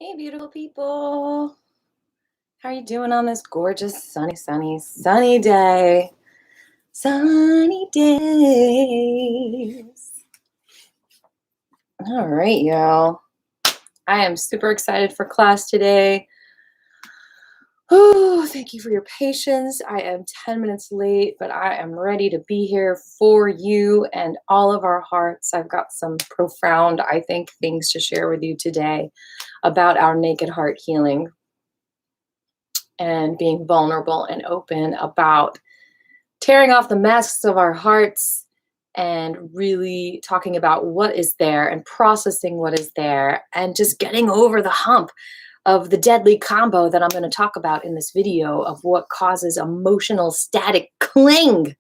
Hey, beautiful people. How are you doing on this gorgeous, sunny day? Sunny days. All right, y'all. I am super excited for class today. Oh, thank you for your patience. I am 10 minutes late, but I am ready to be here for you and all of our hearts. I've got some profound, I think, things to share with you today about our naked heart healing and being vulnerable and open about tearing off the masks of our hearts and really talking about what is there and processing what is there and just getting over the hump of the deadly combo that I'm going to talk about in this video of what causes emotional static cling.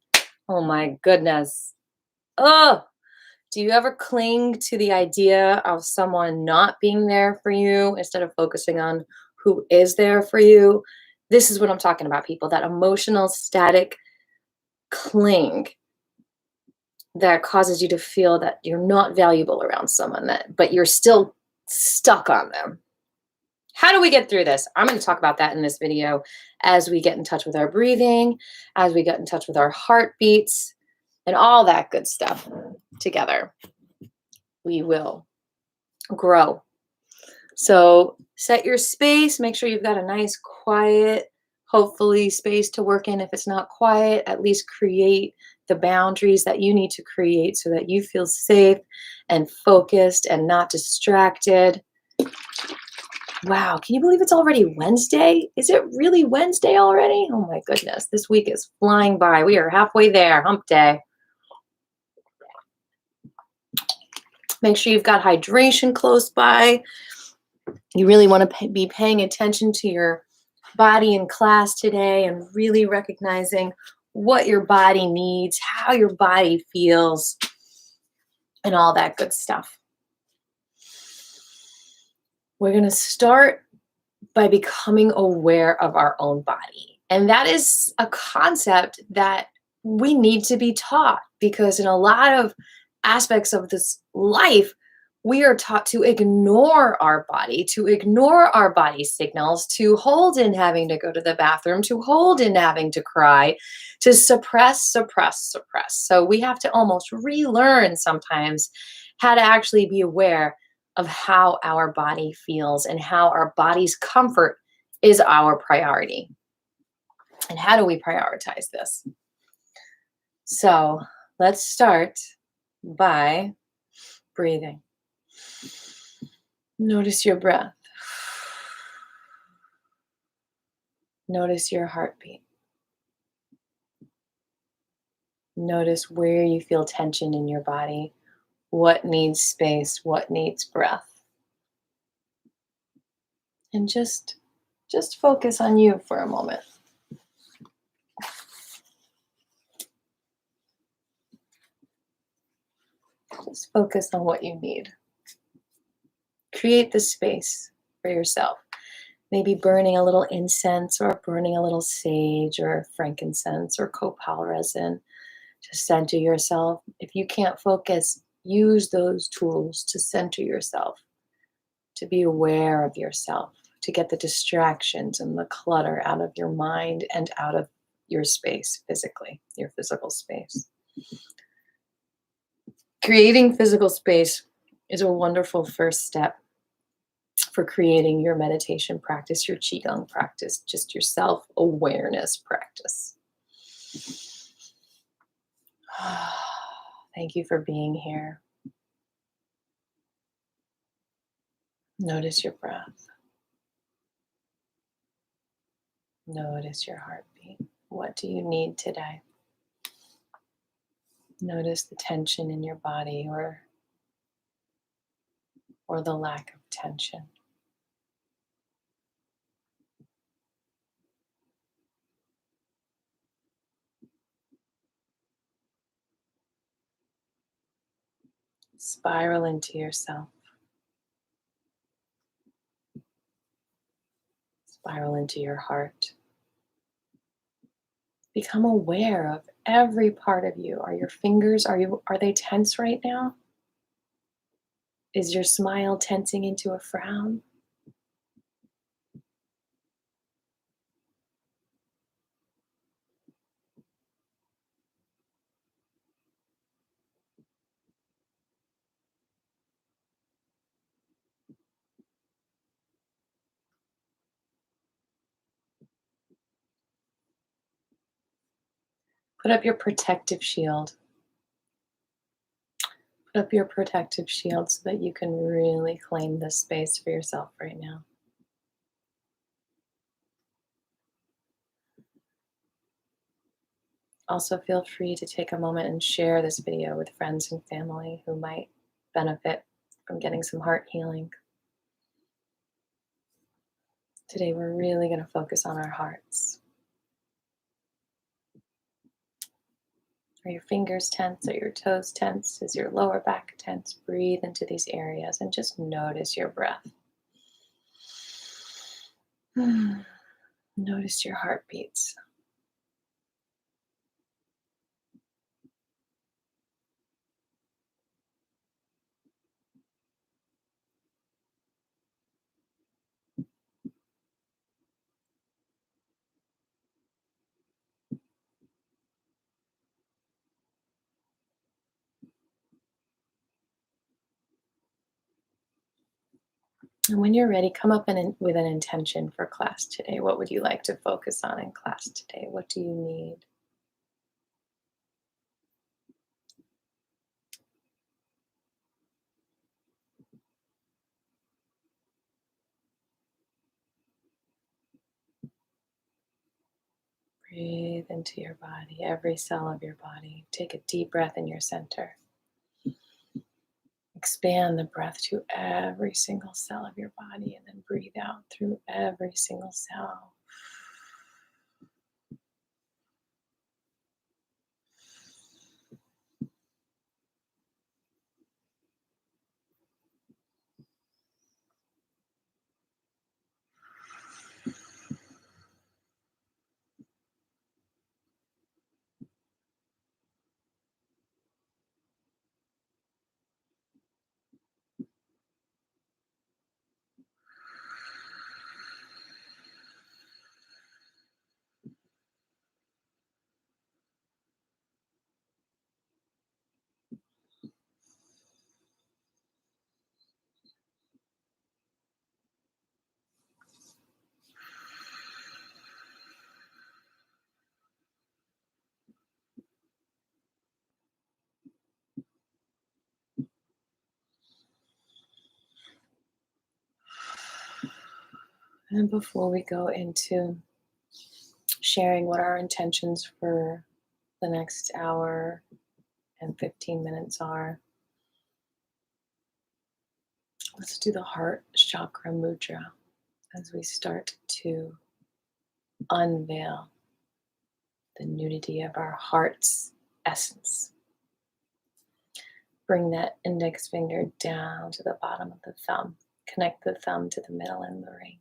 Oh my goodness. Oh, do you ever cling to the idea of someone not being there for you instead of focusing on who is there for you? This is what I'm talking about, people, that emotional static cling that causes you to feel that you're not valuable around someone, but you're still stuck on them. How do we get through this? I'm going to talk about that in this video as we get in touch with our breathing, as we get in touch with our heartbeats, and all that good stuff together. We will grow. So set your space. Make sure you've got a nice, quiet, hopefully space to work in. If it's not quiet, at least create the boundaries that you need to create so that you feel safe and focused and not distracted. Wow, can you believe it's already Wednesday? Is it really Wednesday already? Oh my goodness, this week is flying by. We are halfway there, hump day. Make sure you've got hydration close by. You really want to be paying attention to your body in class today and really recognizing what your body needs, how your body feels, and all that good stuff. We're going to start by becoming aware of our own body. And that is a concept that we need to be taught because in a lot of aspects of this life, we are taught to ignore our body, to ignore our body signals, to hold in having to go to the bathroom, to hold in having to cry, to suppress. So we have to almost relearn sometimes how to actually be aware of how our body feels and how our body's comfort is our priority. And how do we prioritize this? So let's start by breathing. Notice your breath. Notice your heartbeat. Notice where you feel tension in your body. What needs space? What needs breath? And just focus on you for a moment. Just focus on what you need. Create the space for yourself. Maybe burning a little incense or burning a little sage or frankincense or copal resin to center yourself. If you can't focus, use those tools to center yourself, to be aware of yourself, to get the distractions and the clutter out of your mind and out of your space physically, your physical space. Creating physical space is a wonderful first step for creating your meditation practice, your Qigong practice, just your self-awareness practice. Thank you for being here. Notice your breath. Notice your heartbeat. What do you need today? Notice the tension in your body or the lack of tension. Spiral into yourself. Spiral into your heart. Become aware of every part of you. Are your fingers, are they tense right now? Is your smile tensing into a frown? Put up your protective shield. Put up your protective shield so that you can really claim this space for yourself right now. Also, feel free to take a moment and share this video with friends and family who might benefit from getting some heart healing. Today, we're really going to focus on our hearts. Are your fingers tense? Are your toes tense? Is your lower back tense? Breathe into these areas and just notice your breath. Notice your heartbeats. And when you're ready, come up with an intention for class today. What would you like to focus on in class today? What do you need? Breathe into your body, every cell of your body. Take a deep breath in your center. Expand the breath to every single cell of your body and then breathe out through every single cell. And before we go into sharing what our intentions for the next hour and 15 minutes are, let's do the heart chakra mudra as we start to unveil the nudity of our heart's essence. Bring that index finger down to the bottom of the thumb. Connect the thumb to the middle and the ring.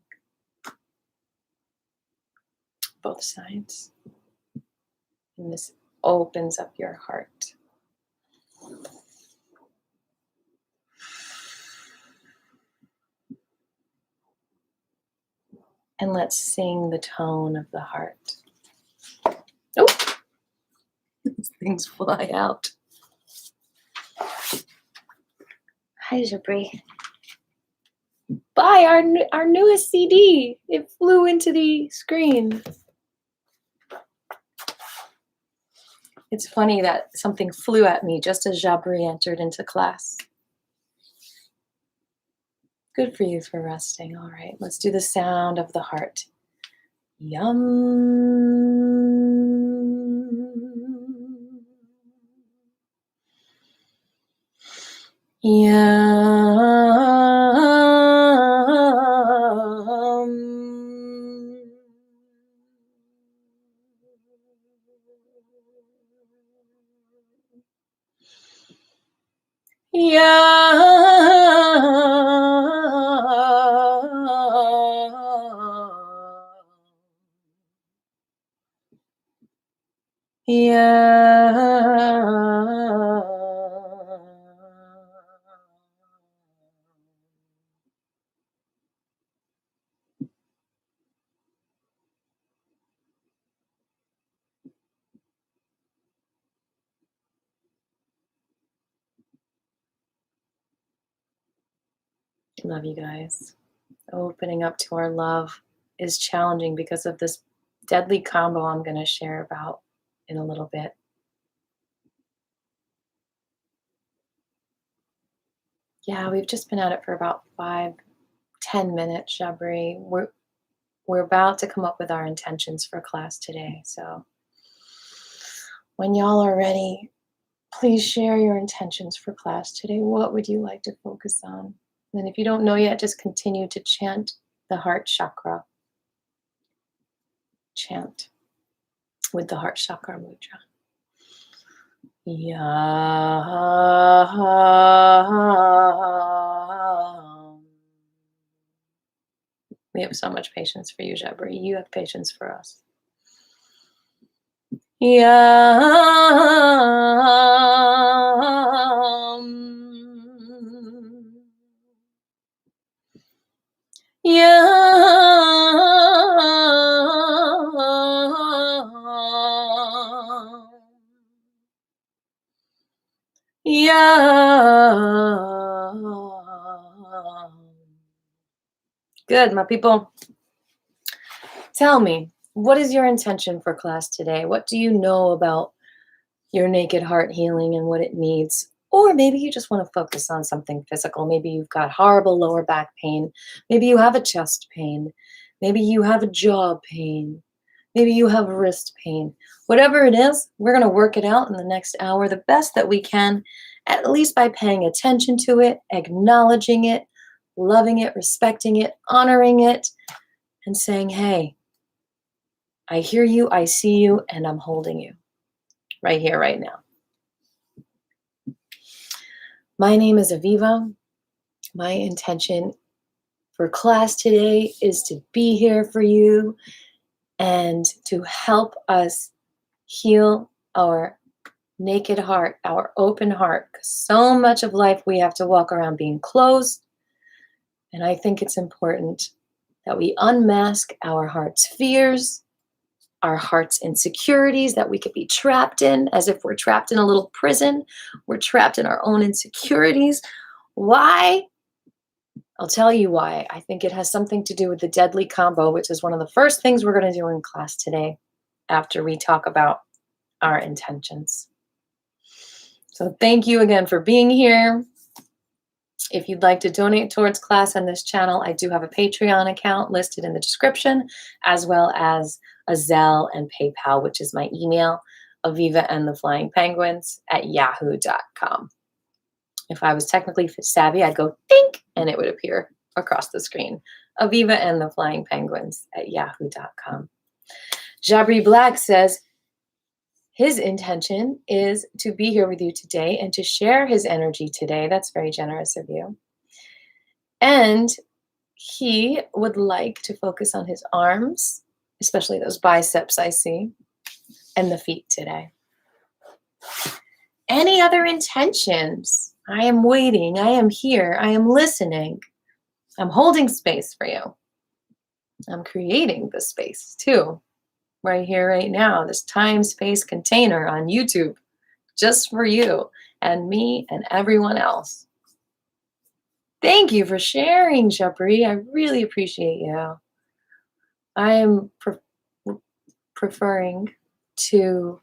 Both sides. And this opens up your heart. And let's sing the tone of the heart. Oh, these things fly out. Hi, Jabri. Bye, our newest CD. It flew into the screen. It's funny that something flew at me just as Jabri entered into class. Good for you for resting. All right, let's do the sound of the heart. Yum. Yum. Yeah. Love you guys. Opening up to our love is challenging because of this deadly combo I'm going to share about in a little bit. Yeah, we've just been at it for about 5-10 minutes, Jabri. We're about to come up with our intentions for class today. So when y'all are ready, please share your intentions for class today. What would you like to focus on? And if you don't know yet, just continue to chant the heart chakra. Chant with the heart chakra mudra. Yam. We have so much patience for you, Jabri. You have patience for us. Yam. Good, my people. Tell me, what is your intention for class today? What do you know about your naked heart healing and what it needs? Or maybe you just want to focus on something physical. Maybe you've got horrible lower back pain. Maybe you have a chest pain. Maybe you have a jaw pain. Maybe you have wrist pain. Whatever it is, we're going to work it out in the next hour the best that we can, at least by paying attention to it, acknowledging it, loving it, respecting it, honoring it, and saying, hey, I hear you, I see you, and I'm holding you right here, right now. My name is Aviva. My intention for class today is to be here for you and to help us heal our naked heart, our open heart. Because so much of life we have to walk around being closed. And I think it's important that we unmask our heart's fears, our heart's insecurities that we could be trapped in, as if we're trapped in a little prison. We're trapped in our own insecurities. Why? I'll tell you why. I think it has something to do with the deadly combo, which is one of the first things we're going to do in class today after we talk about our intentions. So thank you again for being here. If you'd like to donate towards class on this channel, I do have a Patreon account listed in the description, as well as a Zelle and PayPal, which is my email, avivaandtheflyingpenguins@yahoo.com. If I was technically savvy, I'd go think, and it would appear across the screen. avivaandtheflyingpenguins@yahoo.com. Jabri Black says his intention is to be here with you today and to share his energy today. That's very generous of you. And he would like to focus on his arms, especially those biceps I see, and the feet today. Any other intentions? I am waiting. I am here. I am listening. I'm holding space for you. I'm creating the space too, right here, right now, this time-space container on YouTube, just for you and me and everyone else. Thank you for sharing, Jabri. I really appreciate you. I am preferring to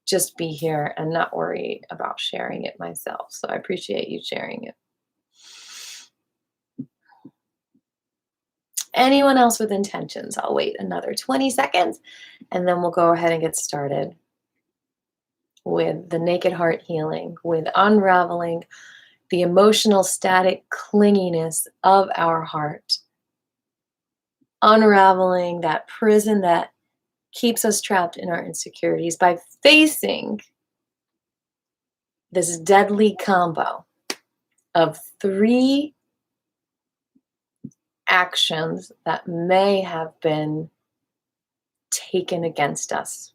just be here and not worry about sharing it myself. So I appreciate you sharing it. Anyone else with intentions? I'll wait another 20 seconds and then we'll go ahead and get started with the naked heart healing, with unraveling the emotional static clinginess of our heart, unraveling that prison that keeps us trapped in our insecurities by facing this deadly combo of 3 actions that may have been taken against us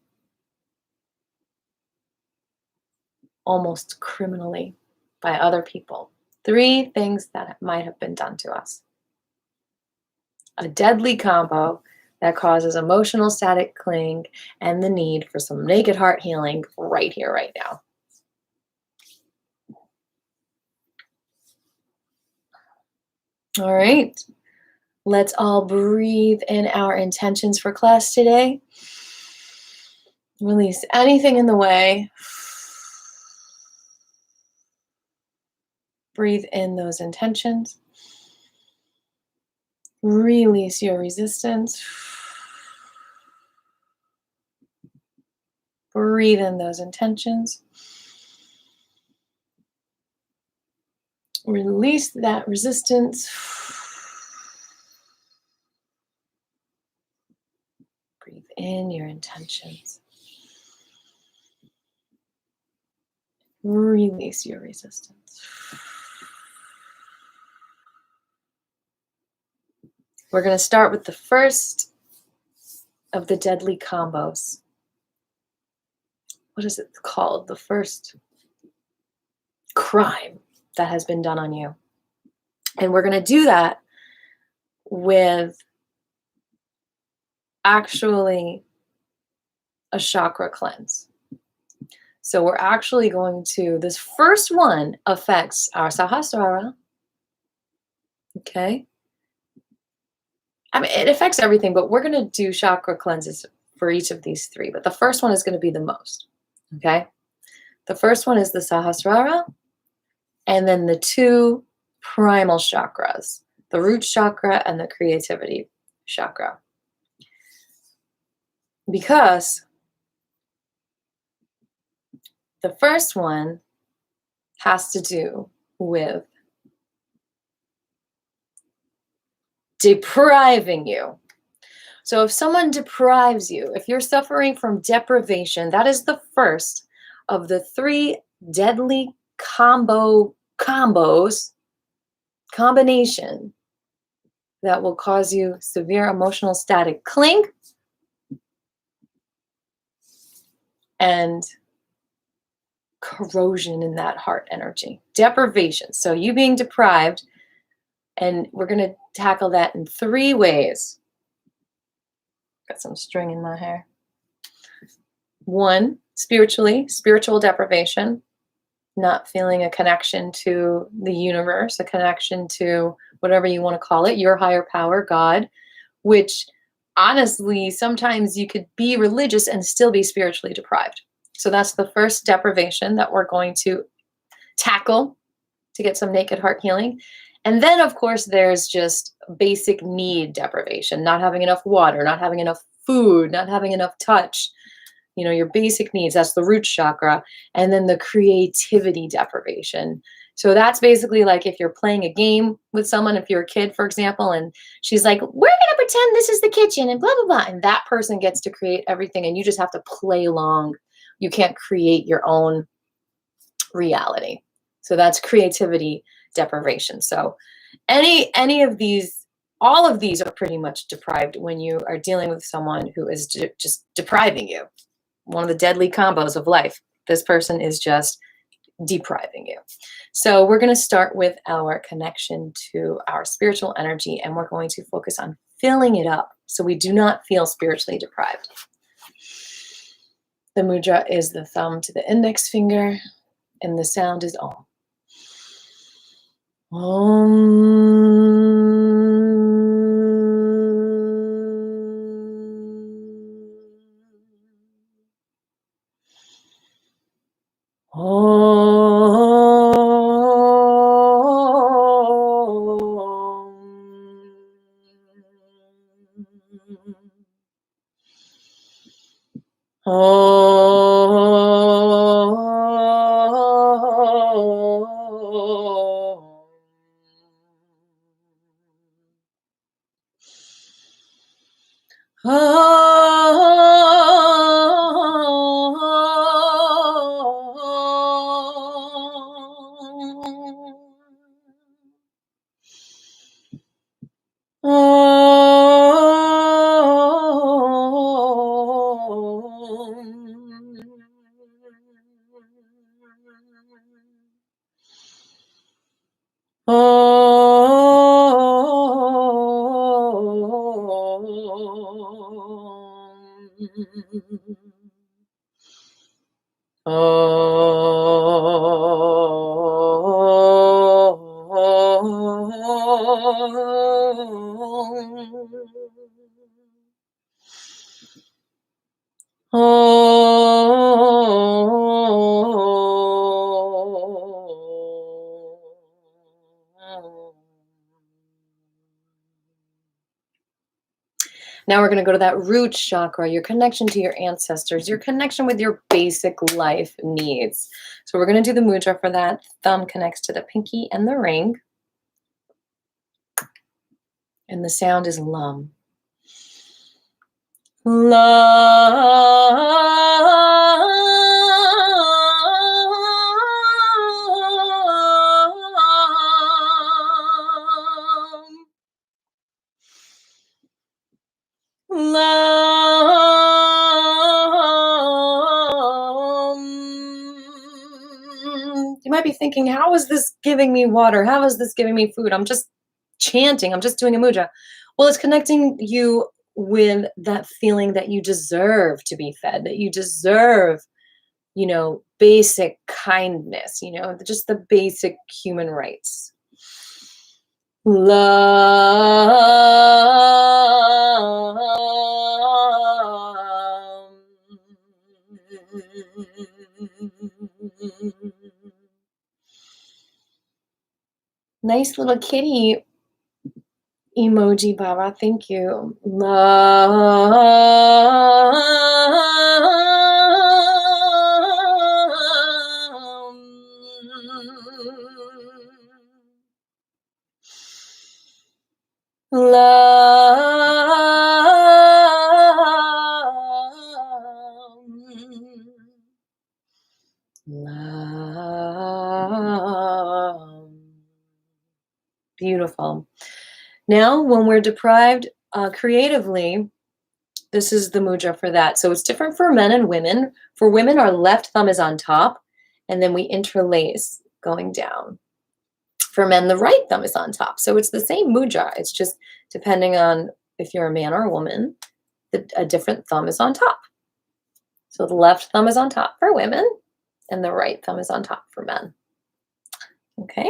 almost criminally by other people. 3 things that might have been done to us. A deadly combo that causes emotional static cling and the need for some naked heart healing right here, right now. All right. Let's all breathe in our intentions for class today. Release anything in the way. Breathe in those intentions. Release your resistance. Breathe in those intentions. Release that resistance. Breathe in your intentions. Release your resistance. We're going to start with the first of the deadly combos. What is it called? The first crime that has been done on you. And we're going to do that with actually a chakra cleanse. So we're actually going to, this first one affects our Sahasrara. Okay. I mean, it affects everything, but we're going to do chakra cleanses for each of these three. But the first one is going to be the most. Okay. The first one is the Sahasrara, and then the two primal chakras, the root chakra and the creativity chakra. Because the first one has to do with depriving you. So if someone deprives you, if you're suffering from deprivation, that is the first of the three deadly combination that will cause you severe emotional static cling and corrosion in that heart energy. Deprivation. So you being deprived, and we're going to tackle that in three ways. Got some string in my hair. One, spiritual deprivation, not feeling a connection to the universe, a connection to whatever you want to call it, your higher power, God, which honestly, sometimes you could be religious and still be spiritually deprived. So that's the first deprivation that we're going to tackle to get some naked heart healing. And then, of course, there's just basic need deprivation, not having enough water, not having enough food, not having enough touch, you know, your basic needs. That's the root chakra. And then the creativity deprivation. So that's basically like if you're playing a game with someone, if you're a kid, for example, and she's like, we're going to pretend this is the kitchen and blah, blah, blah. And that person gets to create everything and you just have to play along. You can't create your own reality. So that's creativity deprivation. So any of these, all of these are pretty much deprived when you are dealing with someone who is just depriving you. One of the deadly combos of life. This person is just depriving you. So we're going to start with our connection to our spiritual energy, and we're going to focus on filling it up so we do not feel spiritually deprived. The mudra is the thumb to the index finger, and the sound is Om. Now we're going to go to that root chakra, your connection to your ancestors, your connection with your basic life needs. So we're going to do the mudra for that. Thumb connects to the pinky and the ring. And the sound is lum. You might be thinking, how is this giving me water? How is this giving me food? I'm just chanting. I'm just doing a mudra. Well, it's connecting you with that feeling that you deserve to be fed, that you deserve, you know, basic kindness, you know, just the basic human rights. Nice little kitty emoji, Baba. Thank you. Beautiful. Now, when we're deprived creatively, this is the mudra for that. So it's different for men and women. For women, our left thumb is on top, and then we interlace going down. For men, the right thumb is on top. So it's the same mudra. It's just depending on if you're a man or a woman, a different thumb is on top. So the left thumb is on top for women, and the right thumb is on top for men. Okay?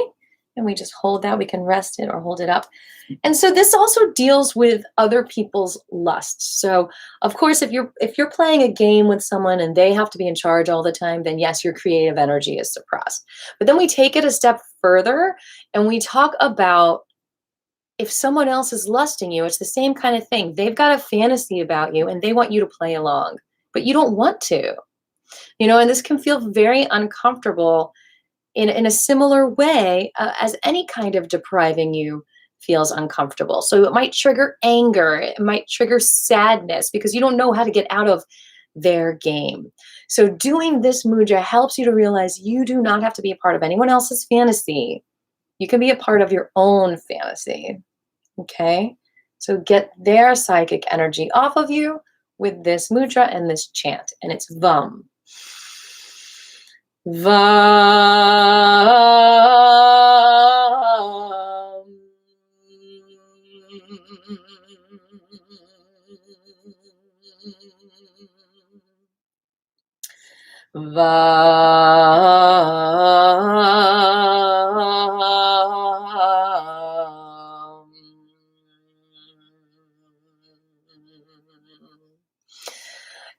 And we just hold that. We can rest it or hold it up. And so this also deals with other people's lusts. So of course, if you're playing a game with someone and they have to be in charge all the time, then yes, your creative energy is suppressed. But then we take it a step further and we talk about if someone else is lusting you, it's the same kind of thing. They've got a fantasy about you and they want you to play along, but you don't want to. You know, and this can feel very uncomfortable in a similar way as any kind of depriving you feels uncomfortable. So it might trigger anger, it might trigger sadness because you don't know how to get out of their game. So doing this mudra helps you to realize you do not have to be a part of anyone else's fantasy. You can be a part of your own fantasy. Okay? So get their psychic energy off of you with this mudra and this chant, and it's VUM. Vam.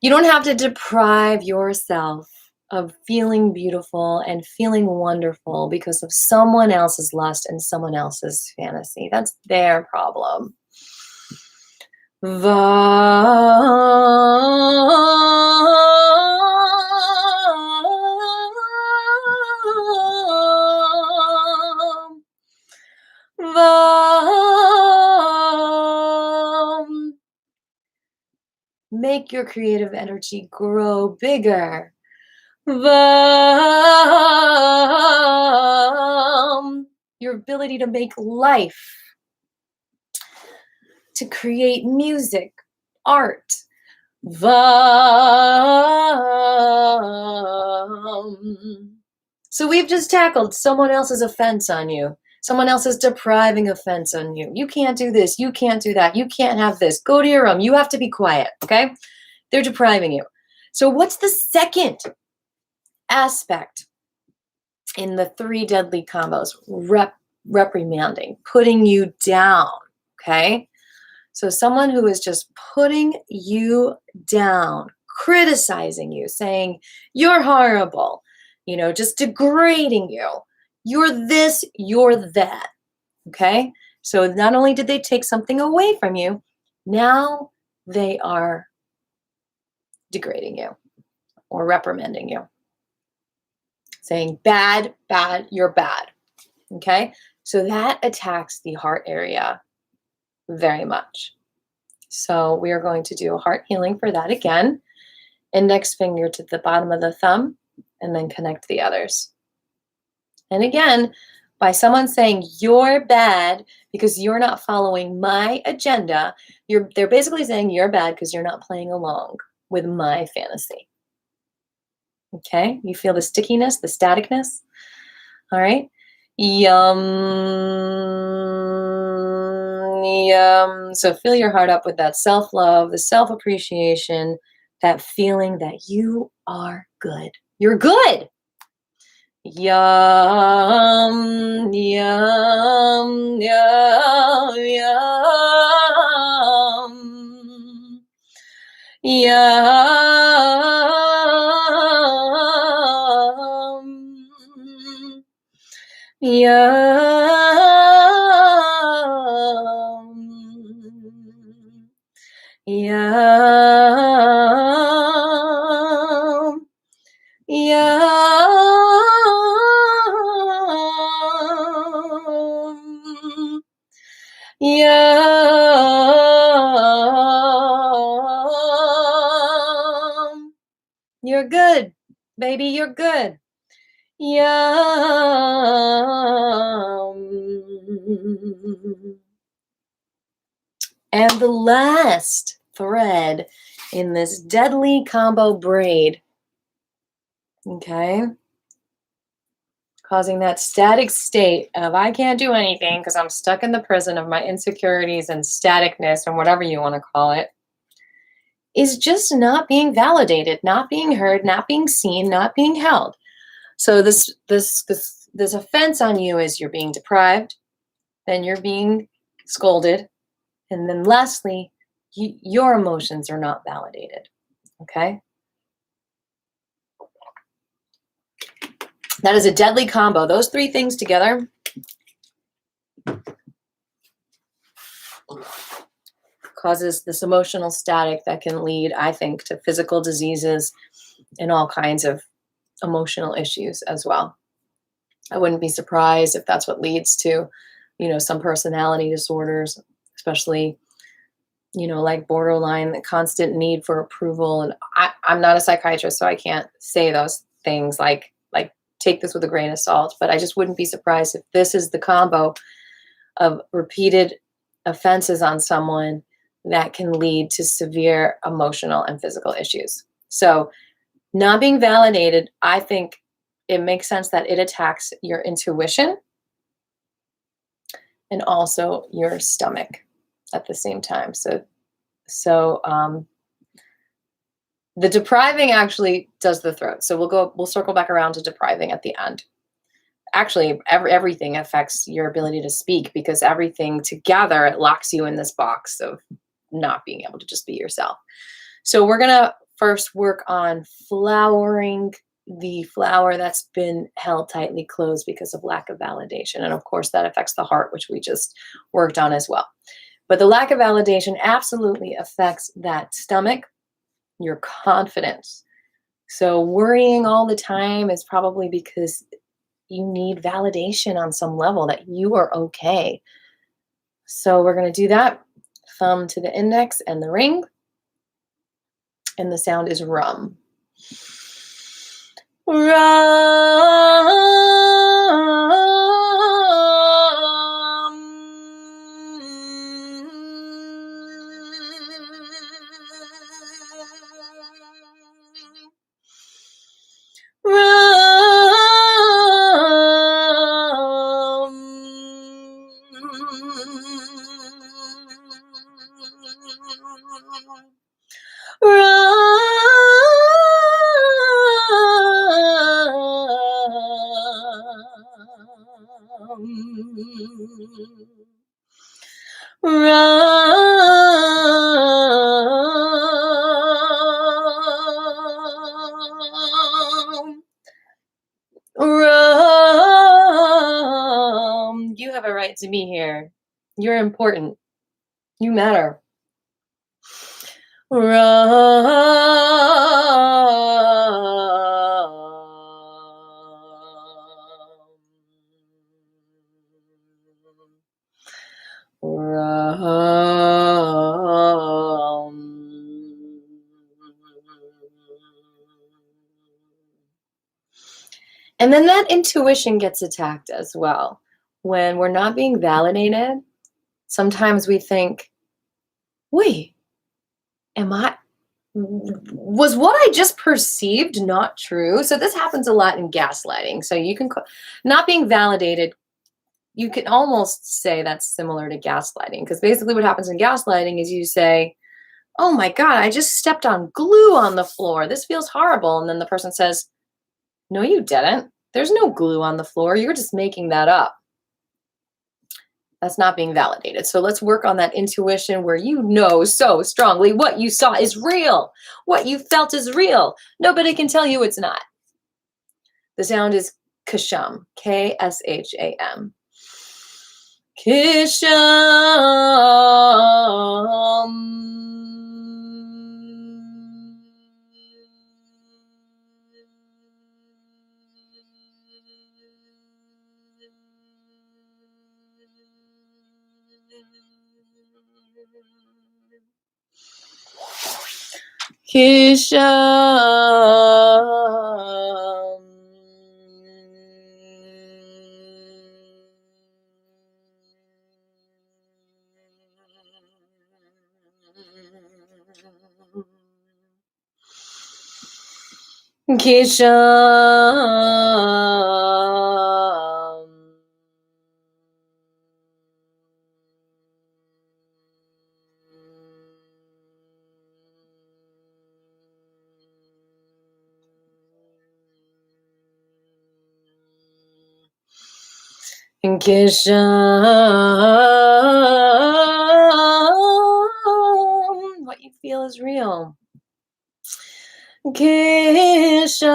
You don't have to deprive yourself of feeling beautiful and feeling wonderful because of someone else's lust and someone else's fantasy. That's their problem. Make your creative energy grow bigger. Your ability to make life, to create music, art. So we've just tackled someone else's offense on you. Someone else is depriving offense on you. You can't do this. You can't do that. You can't have this. Go to your room. You have to be quiet. Okay? They're depriving you. So what's the second aspect in the 3 deadly combos? Reprimanding, putting you down. Okay? So someone who is just putting you down, criticizing you, saying you're horrible, just degrading you. You're this, you're that. Okay? So not only did they take something away from you, now they are degrading you or reprimanding you, saying bad, bad, you're bad. Okay? So that attacks the heart area very much. So we are going to do a heart healing for that again. Index finger to the bottom of the thumb, and then connect the others. And again, by someone saying you're bad because you're not following my agenda, they're basically saying you're bad because you're not playing along with my fantasy. Okay? You feel the stickiness, the staticness? All right? Yum. Yum. So fill your heart up with that self-love, the self-appreciation, that feeling that you are good. You're good. Yum, yum, yum, yum. Yum. Yum. Yum. Yum. Yum. You're good, baby, you're good. Yum. And the last thread in this deadly combo braid, okay, causing that static state of I can't do anything because I'm stuck in the prison of my insecurities and staticness and whatever you want to call it, is just not being validated, not being heard, not being seen, not being held. So this offense on you is you're being deprived, then you're being scolded, and then lastly, your emotions are not validated. Okay? That is a deadly combo. Those three things together causes this emotional static that can lead, I think, to physical diseases and all kinds of emotional issues as well. I wouldn't be surprised if that's what leads to, some personality disorders, especially, like borderline, the constant need for approval. And I'm not a psychiatrist, so I can't say those things like take this with a grain of salt, but I just wouldn't be surprised if this is the combo of repeated offenses on someone that can lead to severe emotional and physical issues. So not being validated, I think it makes sense that it attacks your intuition and also your stomach at the same time. So the depriving actually does the throat. So we'll circle back around to depriving at the end. Actually, everything affects your ability to speak because everything together, it locks you in this box of not being able to just be yourself. So we're going to first work on flowering the flower that's been held tightly closed because of lack of validation. And of course, that affects the heart, which we just worked on as well. But the lack of validation absolutely affects that stomach, your confidence. So worrying all the time is probably because you need validation on some level that you are okay. So we're going to do that. Thumb to the index and the ring. And the sound is rum. Ram. Ram. You have a right to be here. You're important. You matter. And then that intuition gets attacked as well. When we're not being validated, sometimes we think, wait, was what I just perceived not true? So this happens a lot in gaslighting. So you can, not being validated, you can almost say that's similar to gaslighting, because basically what happens in gaslighting is you say, oh my God, I just stepped on glue on the floor. This feels horrible. And then the person says, no, you didn't. There's no glue on the floor. You're just making that up. That's not being validated. So let's work on that intuition where you know so strongly what you saw is real. What you felt is real. Nobody can tell you it's not. The sound is kasham, K-S-H-A-M. Kisham. Kisham. Kisham. Kisham. What you feel is real. Kisham.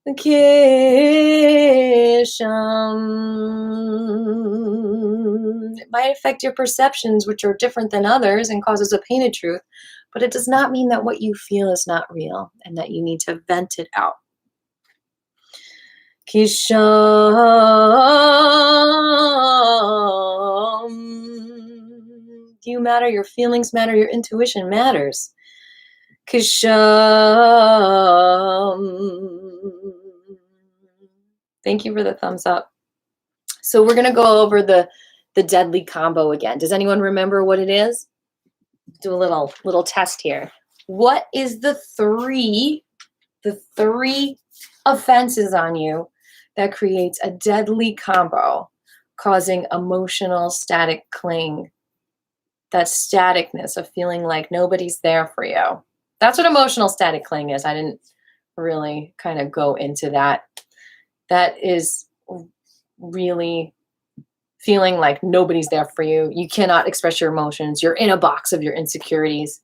Kisham. It might affect your perceptions, which are different than others, and causes a painted truth, but it does not mean that what you feel is not real and that you need to vent it out. Kisham. You matter, your feelings matter, your intuition matters. Kisham. Thank you for the thumbs up. So we're going to go over the deadly combo again. Does anyone remember what it is? Do a little test here. What is the three offenses on you that creates a deadly combo, causing emotional static cling? That staticness of feeling like nobody's there for you. That's what emotional static cling is. I didn't really kind of go into that. That is really feeling like nobody's there for you. You cannot express your emotions. You're in a box of your insecurities.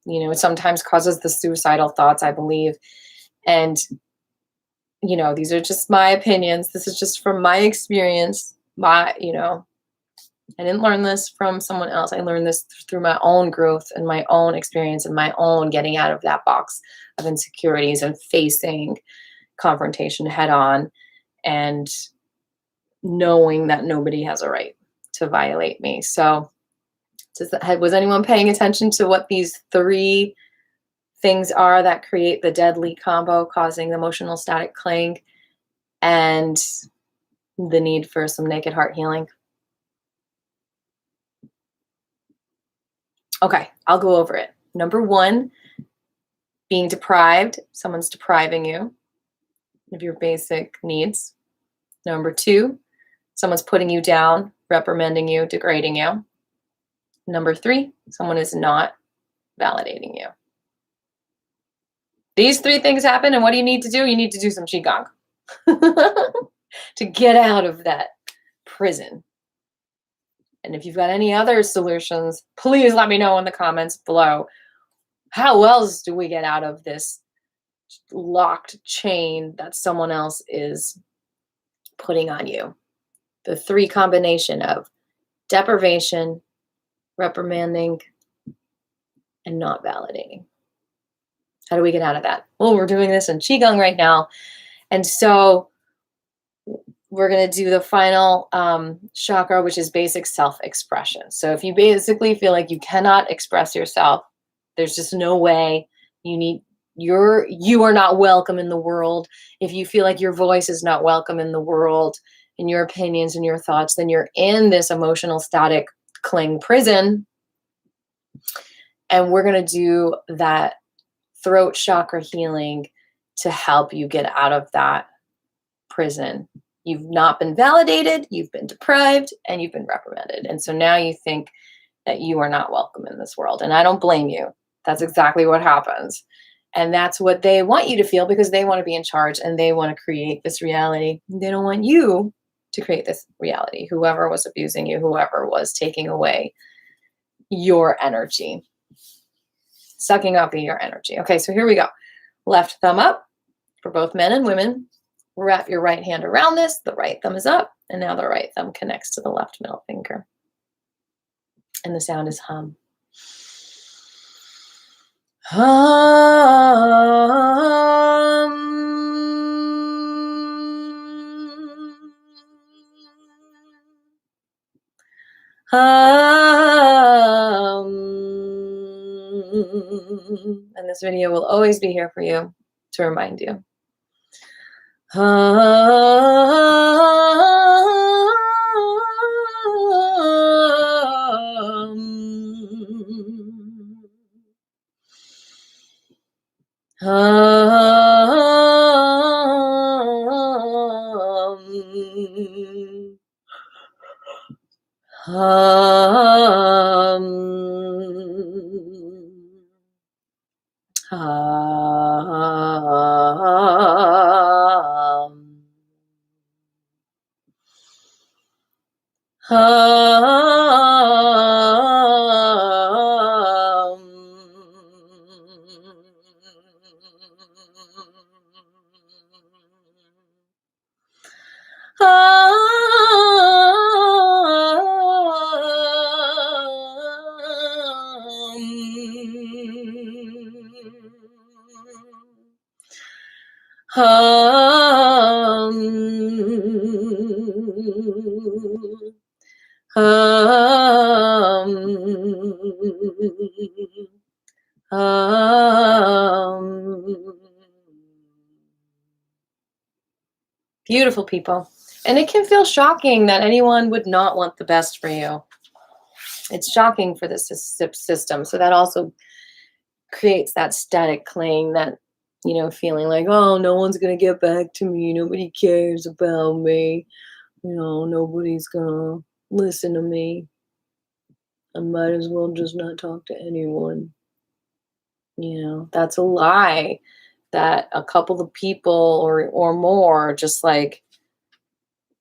You know, it sometimes causes the suicidal thoughts, I believe. And, you know, these are just my opinions. This is just from my experience. I didn't learn this from someone else. I learned this through my own growth and my own experience and my own getting out of that box of insecurities and facing confrontation head on and knowing that nobody has a right to violate me. So was anyone paying attention to what these three things are that create the deadly combo, causing emotional static cling and the need for some naked heart healing? Okay, I'll go over it. Number one, being deprived. Someone's depriving you of your basic needs. Number two, someone's putting you down, reprimanding you, degrading you. Number three, someone is not validating you. These three things happen, and what do you need to do? You need to do some Qi Gong. to get out of that prison. And if you've got any other solutions, please let me know in the comments below. How else do we get out of this locked chain that someone else is putting on you? The three combination of deprivation, reprimanding, and not validating. How do we get out of that? Well, we're doing this in Qigong right now. And so we're going to do the final chakra, which is basic self-expression. So if you basically feel like you cannot express yourself, there's just no way, you are not welcome in the world. If you feel like your voice is not welcome in the world, and your opinions and your thoughts, then you're in this emotional static cling prison. And we're going to do that throat chakra healing to help you get out of that prison. You've not been validated, you've been deprived, and you've been reprimanded. And so now you think that you are not welcome in this world. And I don't blame you. That's exactly what happens. And that's what they want you to feel, because they want to be in charge and they want to create this reality. They don't want you to create this reality. Whoever was abusing you, whoever was taking away your energy, sucking up your energy. Okay, so here we go. Left thumb up for both men and women. Wrap your right hand around this. The right thumb is up. And now the right thumb connects to the left middle finger. And the sound is hum. And this video will always be here for you to remind you. Beautiful, people. And it can feel shocking that anyone would not want the best for you. It's shocking for the system. So that also creates that static cling, that, feeling like, oh, no one's going to get back to me. Nobody cares about me. Nobody's going to listen to me. I might as well just not talk to anyone. That's a lie that a couple of people or more just like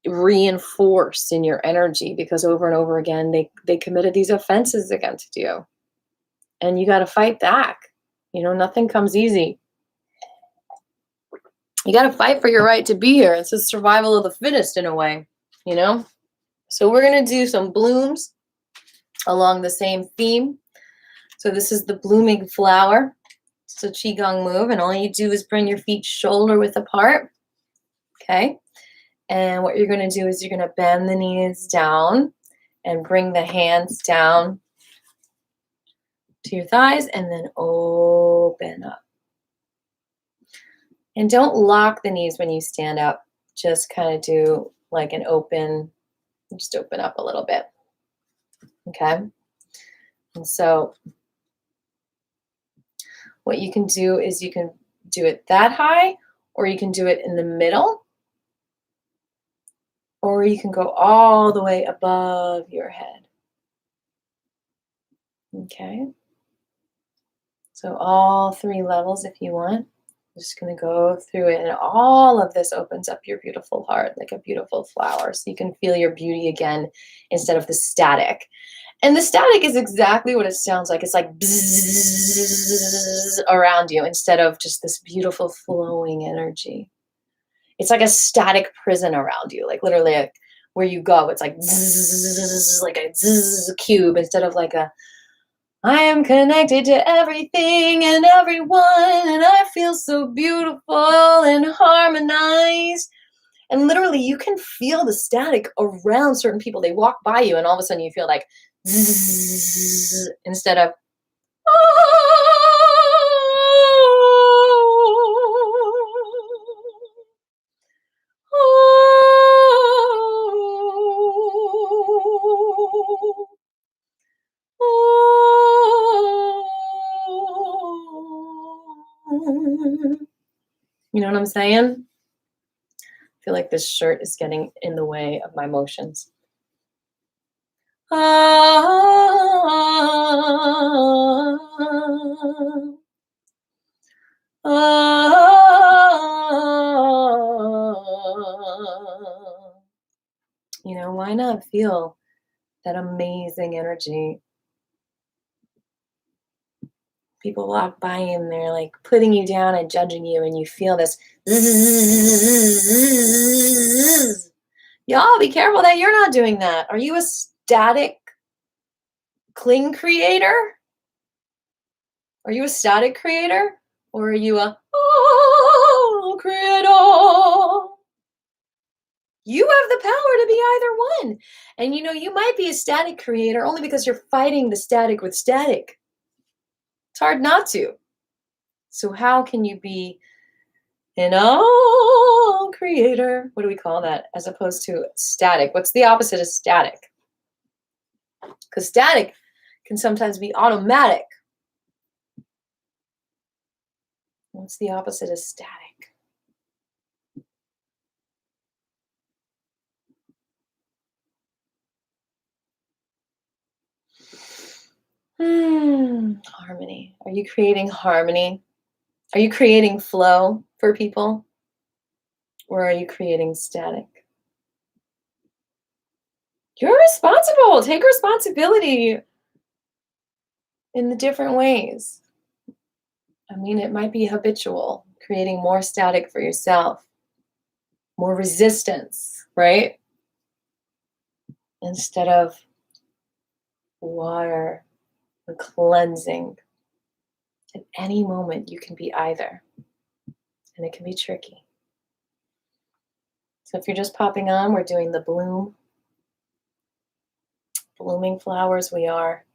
reinforced in your energy, because over and over again they committed these offenses against you, and you got to fight back. Nothing comes easy. You got to fight for your right to be here. It's a survival of the fittest in a way, So we're going to do some blooms along the same theme. So this is the blooming flower. It's a Qigong move, and all you do is bring your feet shoulder width apart. Okay. And what you're going to do is you're going to bend the knees down and bring the hands down to your thighs, and then open up. And don't lock the knees when you stand up. Just kind of do like an open, just open up a little bit. Okay. And so what you can do is you can do it that high, or you can do it in the middle, or you can go all the way above your head. Okay. So all three levels if you want. I'm just going to go through it, and all of this opens up your beautiful heart like a beautiful flower, so you can feel your beauty again instead of the static. And the static is exactly what it sounds like. It's like bzzz around you instead of just this beautiful flowing energy. It's like a static prison around you, like literally where you go, it's like zzz, like a zzz cube instead of like a I am connected to everything and everyone, and I feel so beautiful and harmonized. And literally, you can feel the static around certain people. They walk by you, and all of a sudden, you feel like zzz, instead of you know what I'm saying? I feel like this shirt is getting in the way of my motions. You know, why not feel that amazing energy? People walk by and they're like putting you down and judging you, and you feel this. Y'all be careful that you're not doing that. Are you a static cling creator? Are you a static creator? Or are you a creator? You have the power to be either one. And you know, you might be a static creator only because you're fighting the static with static. It's hard not to. So how can you be an all creator? What do we call that? As opposed to static. What's the opposite of static? Because static can sometimes be automatic. What's the opposite of static? Harmony. Are you creating harmony? Are you creating flow for people? Or are you creating static? You're responsible. Take responsibility in the different ways. I mean, it might be habitual, creating more static for yourself, more resistance, right? Instead of water and cleansing. At any moment, you can be either. And it can be tricky. So if you're just popping on, we're doing the blooming flowers. We are.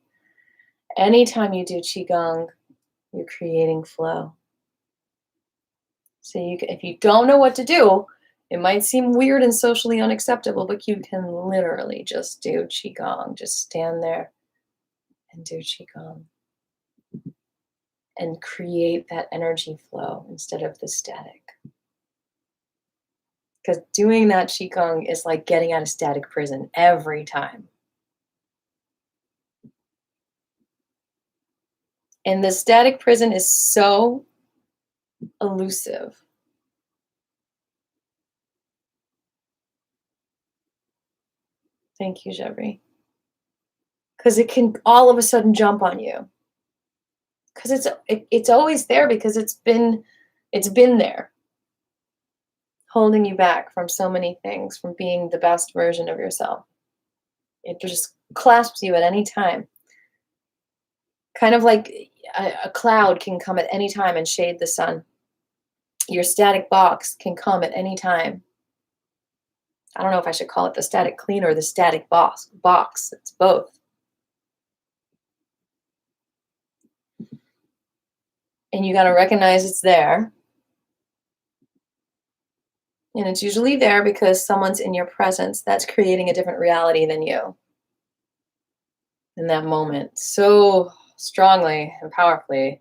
Anytime you do Qigong, you're creating flow. So if you don't know what to do, it might seem weird and socially unacceptable, but you can literally just do Qigong. Just stand there and do Qigong. And create that energy flow instead of the static. Because doing that Qigong is like getting out of static prison every time. And the static prison is so elusive. Thank you, Jeffrey. Because it can all of a sudden jump on you. Because it's always there, because it's been there, holding you back from so many things, from being the best version of yourself. It just clasps you at any time. Kind of like a cloud can come at any time and shade the sun. Your static box can come at any time. I don't know if I should call it the static cleaner or the static box. It's both. And you got to recognize it's there. And it's usually there because someone's in your presence that's creating a different reality than you in that moment, so strongly and powerfully.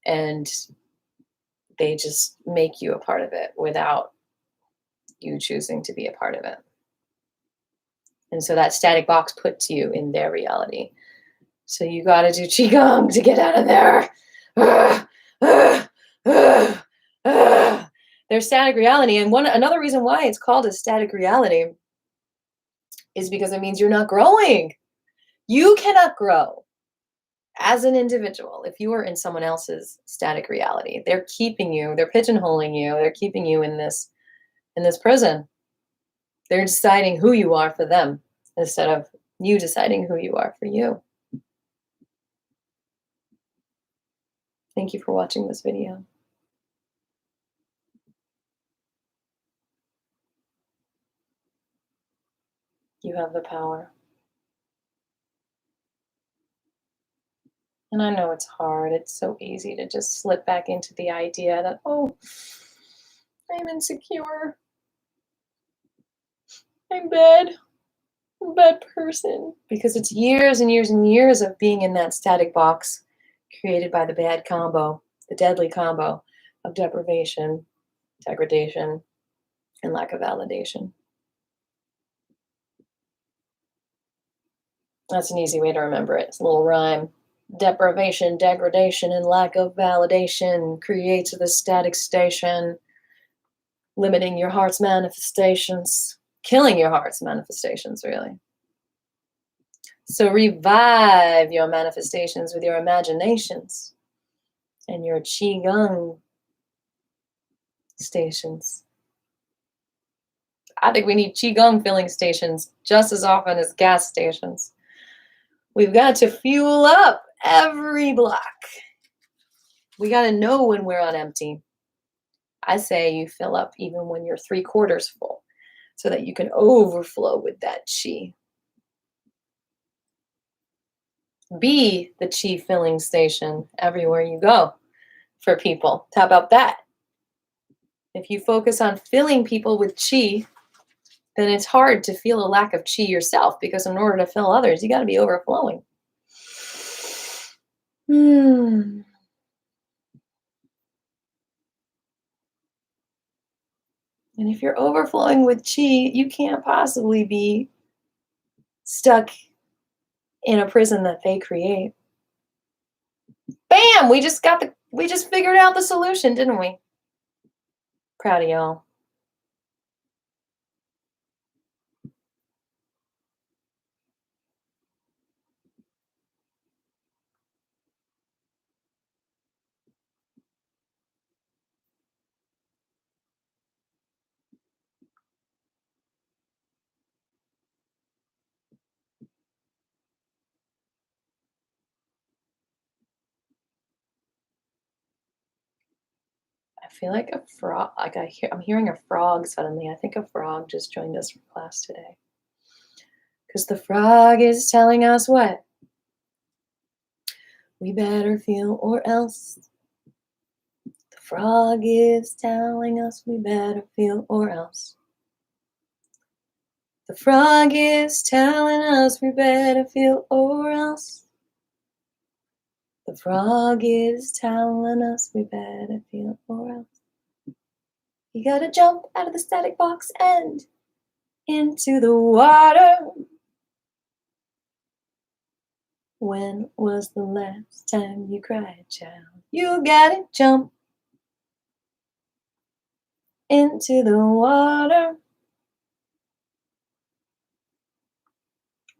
And they just make you a part of it without you choosing to be a part of it. And so that static box puts you in their reality. So you got to do Qigong to get out of there. They're static reality. And another reason why it's called a static reality is because it means you're not growing. You cannot grow as an individual if you are in someone else's static reality. They're keeping you, they're pigeonholing you, they're keeping you in this prison. They're deciding who you are for them instead of you deciding who you are for you. Thank you for watching this video. You have the power. And I know it's hard. It's so easy to just slip back into the idea that, oh, I'm insecure. I'm bad. I'm a bad person. Because it's years and years and years of being in that static box created by the bad combo, the deadly combo of deprivation, degradation, and lack of validation. That's an easy way to remember it. It's a little rhyme. Deprivation, degradation, and lack of validation creates the static station, limiting your heart's manifestations, killing your heart's manifestations, really. So revive your manifestations with your imaginations and your Qi Gong stations. I think we need Qi Gong filling stations just as often as gas stations. We've got to fuel up every block. We got to know when we're on empty. I say you fill up even when you're 3/4 full so that you can overflow with that Qi. Be the Qi filling station everywhere you go for people. How about that? If you focus on filling people with Qi, then it's hard to feel a lack of Qi yourself, because in order to fill others, you got to be overflowing. And if you're overflowing with Qi, you can't possibly be stuck in a prison that they create. Bam! We just figured out the solution, didn't we? Proud of y'all. I feel like a frog, I'm hearing a frog suddenly. I think a frog just joined us for class today. Because the frog is telling us what? We better feel or else. The frog is telling us we better feel or else. The frog is telling us we better feel or else. The frog is telling us we better feel or else. You gotta jump out of the static box and into the water. When was the last time you cried, child? You gotta jump into the water.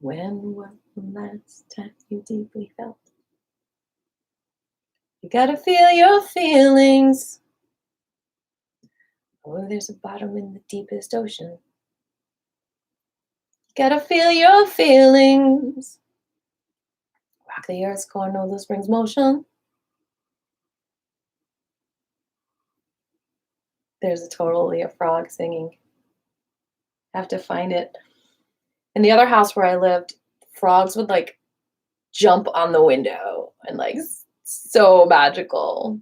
When was the last time you deeply felt? You gotta feel your feelings. Oh, there's a bottom in the deepest ocean. You gotta feel your feelings. Rock the earth's core, know the spring's motion. There's totally a frog singing. I have to find it. In the other house where I lived, frogs would like jump on the window and like so magical.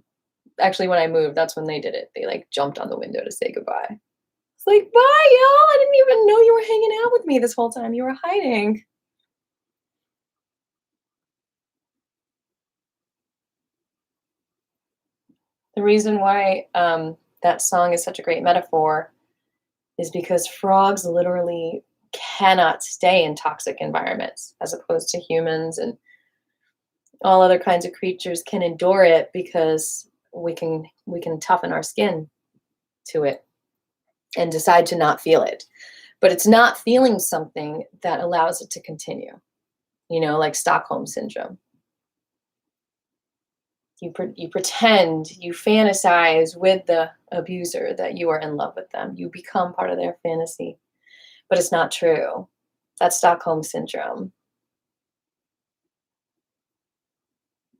Actually, when I moved, that's when they did it. They like jumped on the window to say goodbye. It's like, bye, y'all. I didn't even know you were hanging out with me this whole time. You were hiding. The reason why that song is such a great metaphor is because frogs literally cannot stay in toxic environments, as opposed to humans and all other kinds of creatures can endure it, because we can toughen our skin to it and decide to not feel it. But it's not feeling something that allows it to continue, you know, like Stockholm syndrome. You pretend, you fantasize with the abuser that you are in love with them. You become part of their fantasy, but it's not true. That's Stockholm syndrome.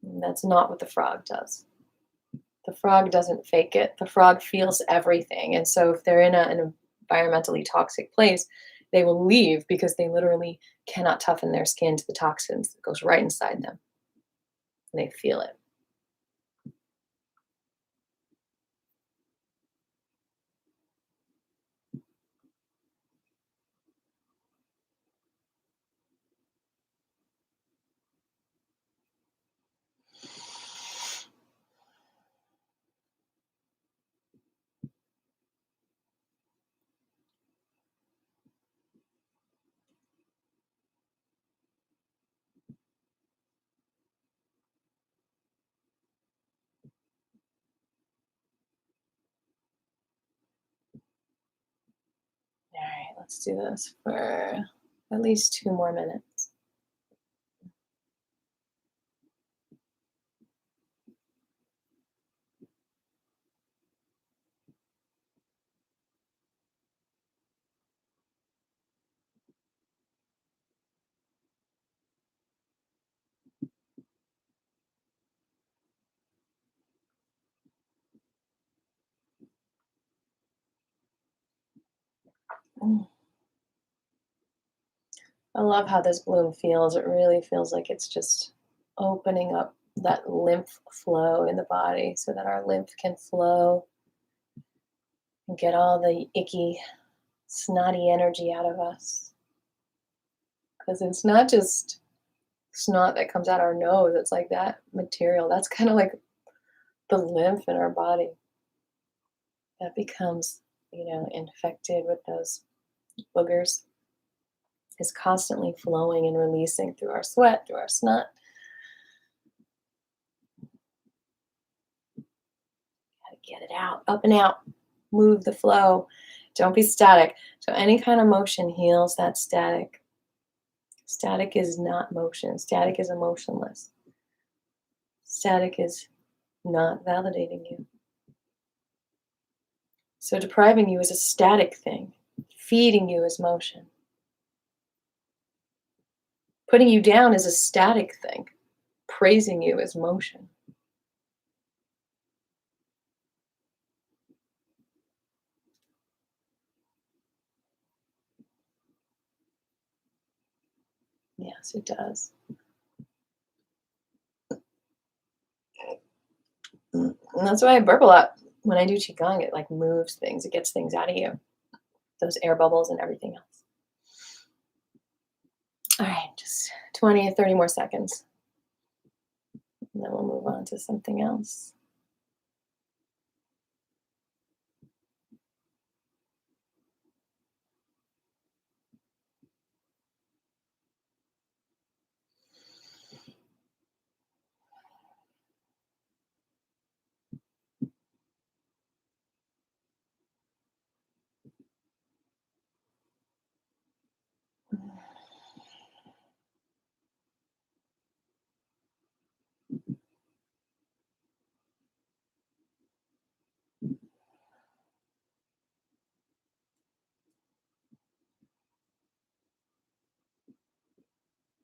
And that's not what the frog does. The frog doesn't fake it. The frog feels everything. And so if they're in an environmentally toxic place, they will leave because they literally cannot toughen their skin to the toxins that goes right inside them. And they feel it. All right, let's do this for at least 2 more minutes. I love how this bloom feels. It really feels like it's just opening up that lymph flow in the body so that our lymph can flow and get all the icky, snotty energy out of us. Because it's not just snot that comes out our nose, it's like that material. That's kind of like the lymph in our body that becomes, you know, infected with those boogers, is constantly flowing and releasing through our sweat, through our snot. Gotta get it out, up and out, move the flow. Don't be static. So any kind of motion heals that static. Static is not motion. Static is emotionless. Static is not validating you. So depriving you is a static thing. Feeding you is motion. Putting you down is a static thing. Praising you is motion. Yes, it does. And that's why I burp a lot. When I do Qigong, it like moves things. It gets things out of you. Those air bubbles and everything else. All right, just 20 or 30 more seconds. And then we'll move on to something else.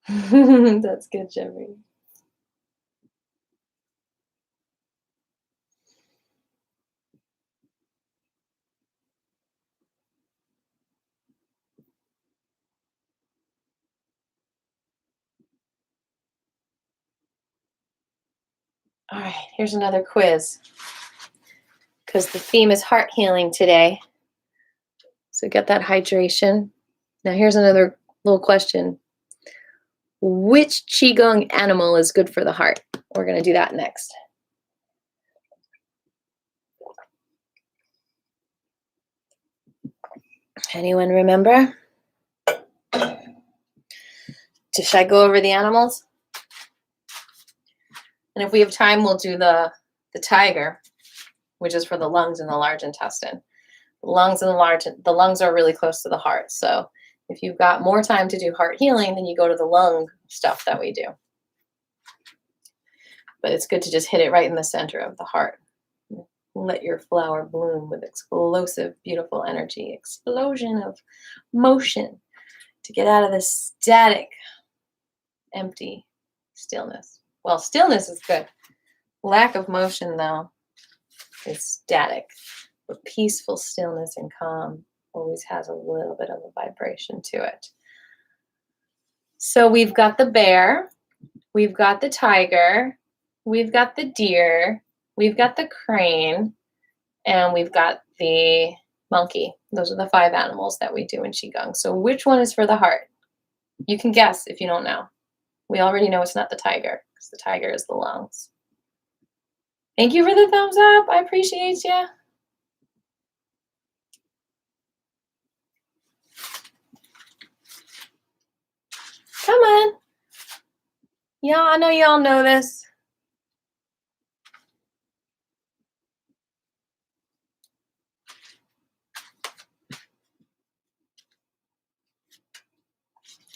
That's good, Jeffrey. All right, here's another quiz. Because the theme is heart healing today. So get that hydration. Now here's another little question. Which Qigong animal is good for the heart? We're going to do that next. Anyone remember? Should I go over the animals? And if we have time, we'll do the the tiger, which is for the lungs and the large intestine. The lungs are really close to the heart. So if you've got more time to do heart healing, then you go to the lung stuff that we do. But it's good to just hit it right in the center of the heart. Let your flower bloom with explosive, beautiful energy, explosion of motion to get out of this static, empty stillness. Well, stillness is good. Lack of motion, though, is static. But peaceful stillness and calm always has a little bit of a vibration to it. So we've got the bear, we've got the tiger, we've got the deer, we've got the crane, and we've got the monkey. Those are the 5 animals that we do in Qigong. So which one is for the heart? You can guess if you don't know. We already know it's not the tiger, because the tiger is the lungs. Thank you for the thumbs up. I appreciate you. Come on. Yeah, I know y'all know this.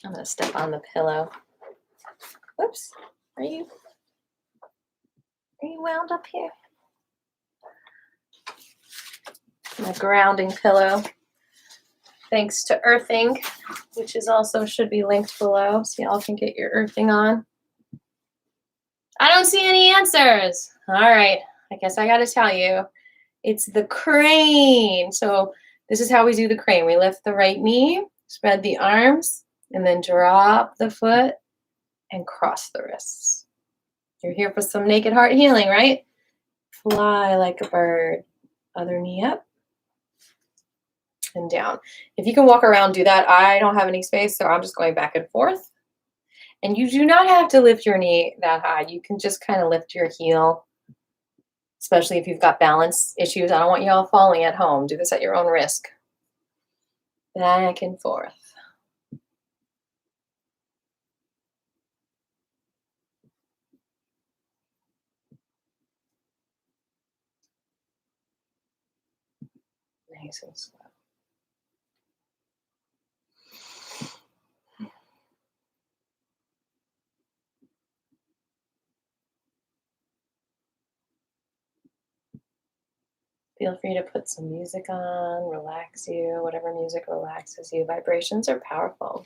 I'm going to step on the pillow. Whoops. Are you wound up here? My grounding pillow. Thanks to Earthing, which is also should be linked below, so y'all can get your earthing on. I don't see any answers. All right, I guess I got to tell you, it's the crane. So this is how we do the crane. We lift the right knee, spread the arms, and then drop the foot and cross the wrists. You're here for some naked heart healing, right? Fly like a bird. Other knee up and down. If you can walk around, do that. I don't have any space, so I'm just going back and forth. And you do not have to lift your knee that high. You can just kind of lift your heel, especially if you've got balance issues. I don't want you all falling at home. Do this at your own risk. Back and forth. Nice and slow. Feel free to put some music on, relax you, whatever music relaxes you. Vibrations are powerful.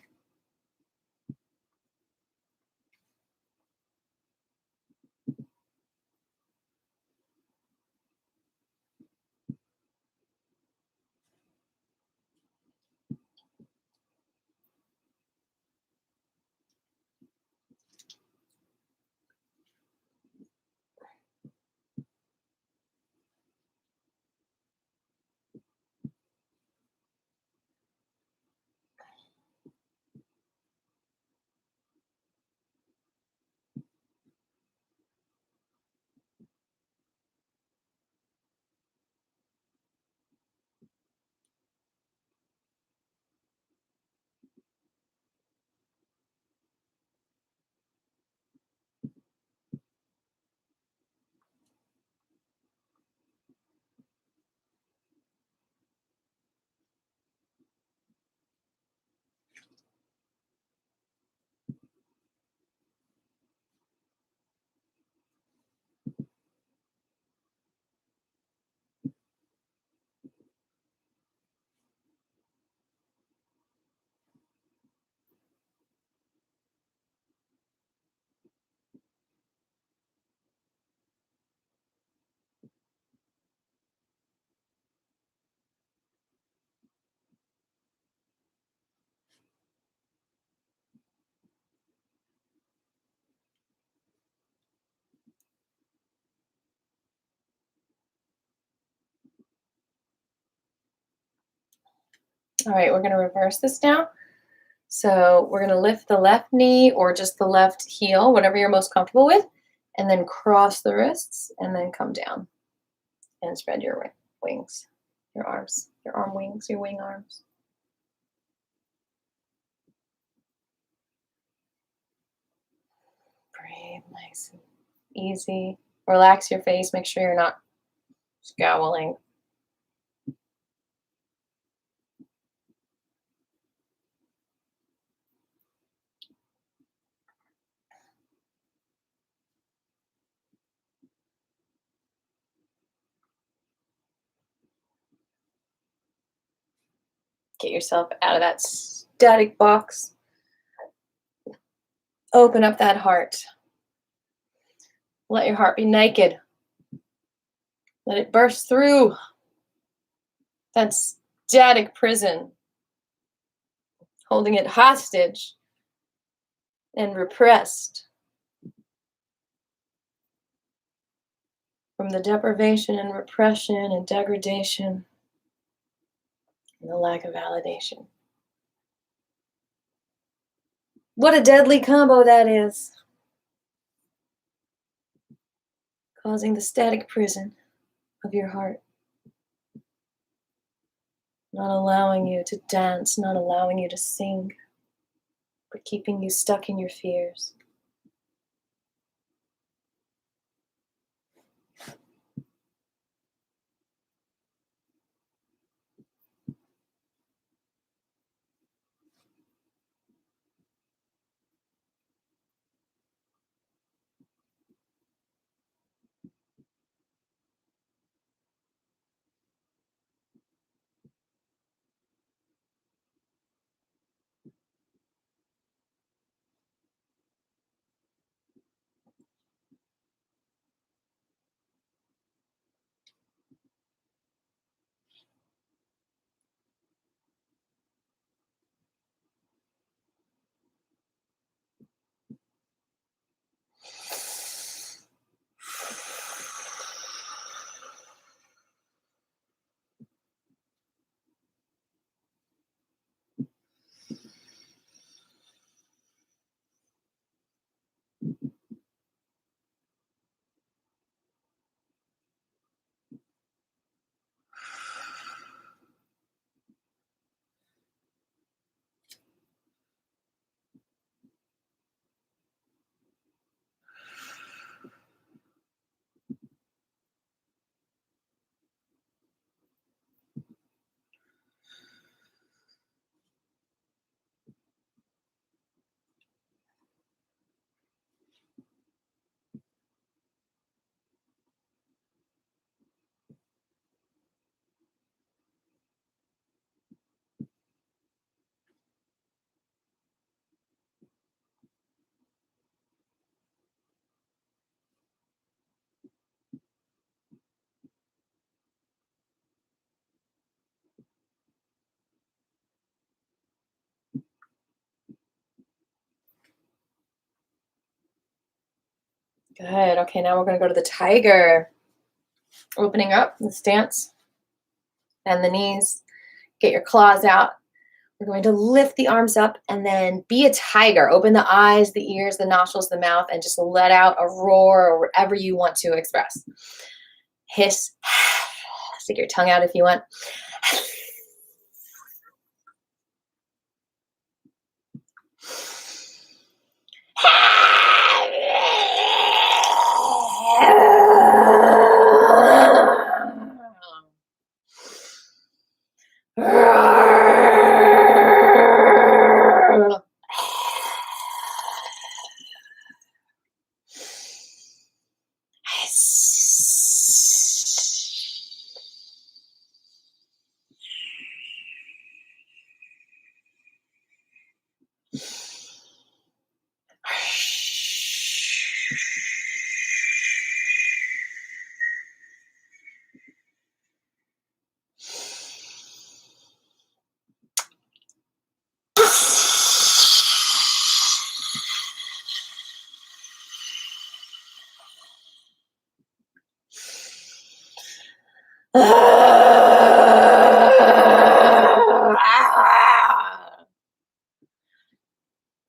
All right, we're going to reverse this now. So we're going to lift the left knee or just the left heel, whatever you're most comfortable with, and then cross the wrists and then come down and spread your wings, your arms, your arm wings, your wing arms. Breathe nice and easy. Relax your face. Make sure you're not scowling. Get yourself out of that static box. Open up that heart. Let your heart be naked. Let it burst through that static prison, holding it hostage and repressed from the deprivation and repression and degradation and the lack of validation. What a deadly combo that is. Causing the static prison of your heart. Not allowing you to dance, not allowing you to sing, but keeping you stuck in your fears. Good. Okay, now we're going to go to the tiger. Opening up the stance and the knees. Get your claws out. We're going to lift the arms up and then be a tiger. Open the eyes, the ears, the nostrils, the mouth, and just let out a roar or whatever you want to express. Hiss. Stick your tongue out if you want.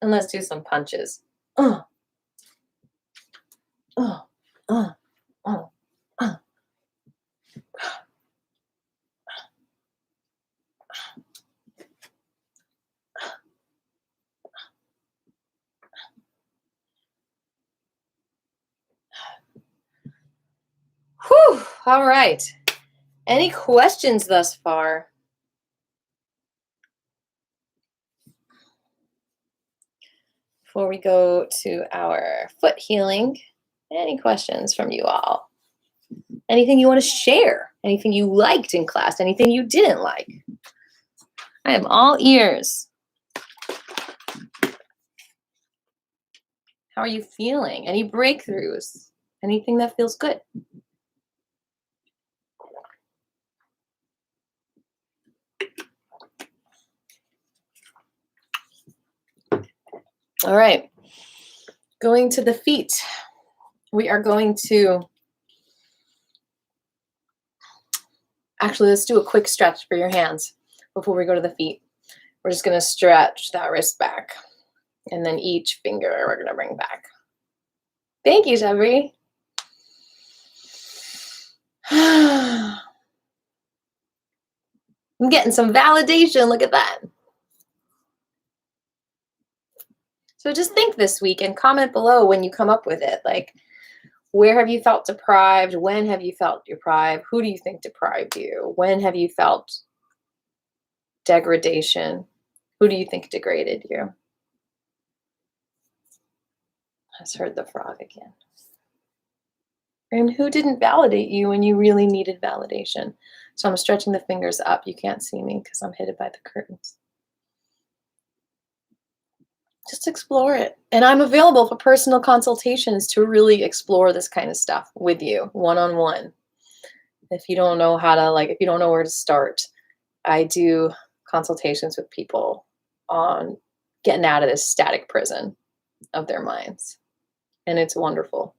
And let's do some punches. And All right. Any questions thus far? Before we go to our foot healing, any questions from you all? Anything you want to share? Anything you liked in class? Anything you didn't like? I am all ears. How are you feeling? Any breakthroughs? Anything that feels good? All right. Going to the feet. We are going to actually, let's do a quick stretch for your hands before we go to the feet. We're just going to stretch that wrist back. And then each finger we're going to bring back. Thank you, Shabri. I'm getting some validation. Look at that. So just think this week and comment below when you come up with it. Like, where have you felt deprived? When have you felt deprived? Who do you think deprived you? When have you felt degradation? Who do you think degraded you? I just heard the frog again. And who didn't validate you when you really needed validation? So I'm stretching the fingers up. You can't see me because I'm hidden by the curtains. Just explore it. And I'm available for personal consultations to really explore this kind of stuff with you, one-on-one. If you don't know how to, if you don't know where to start, I do consultations with people on getting out of this static prison of their minds. And it's wonderful.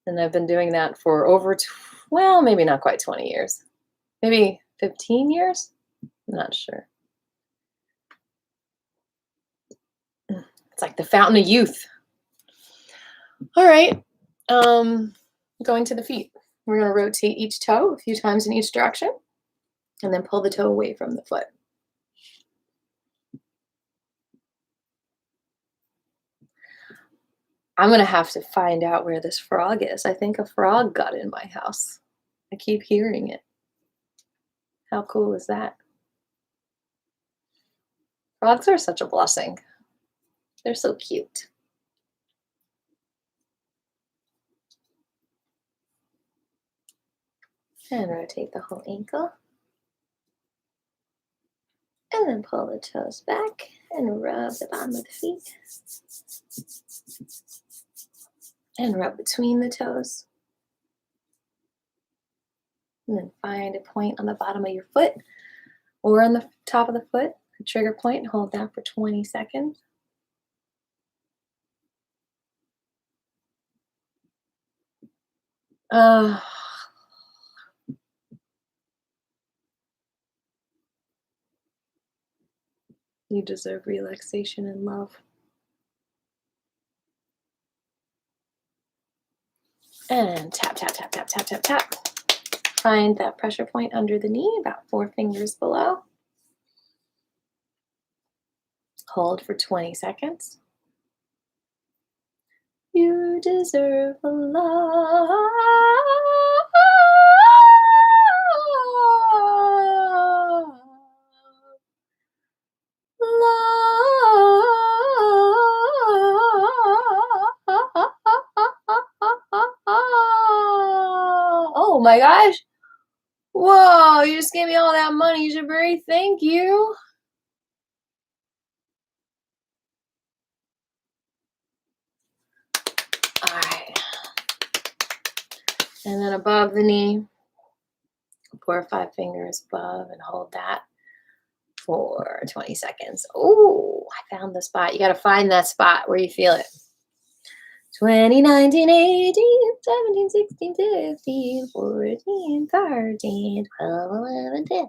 And I've been doing that for over, well, maybe not quite 20 years. Maybe 15 years? I'm not sure. It's like the fountain of youth. All right. Going to the feet. We're going to rotate each toe a few times in each direction. And then pull the toe away from the foot. I'm going to have to find out where this frog is. I think a frog got in my house. I keep hearing it. How cool is that? Frogs are such a blessing. They're so cute. And rotate the whole ankle. And then pull the toes back and rub the bottom of the feet. And rub between the toes. And then find a point on the bottom of your foot or on the top of the foot, a trigger point, and hold that for 20 seconds. You deserve relaxation and love. And tap, tap, tap, tap, tap, tap, tap. Find that pressure point under the knee, about 4 fingers below. Hold for 20 seconds. You deserve love. Oh my gosh. Whoa, you just gave me all that money, Jabari. Thank you. All right. And then above the knee, 4 or 5 fingers above and hold that for 20 seconds. Oh, I found the spot. You got to find that spot where you feel it. 20, 19, 18, 17, 16, 15, 14, 13, 12, 11, 10. 9, 8,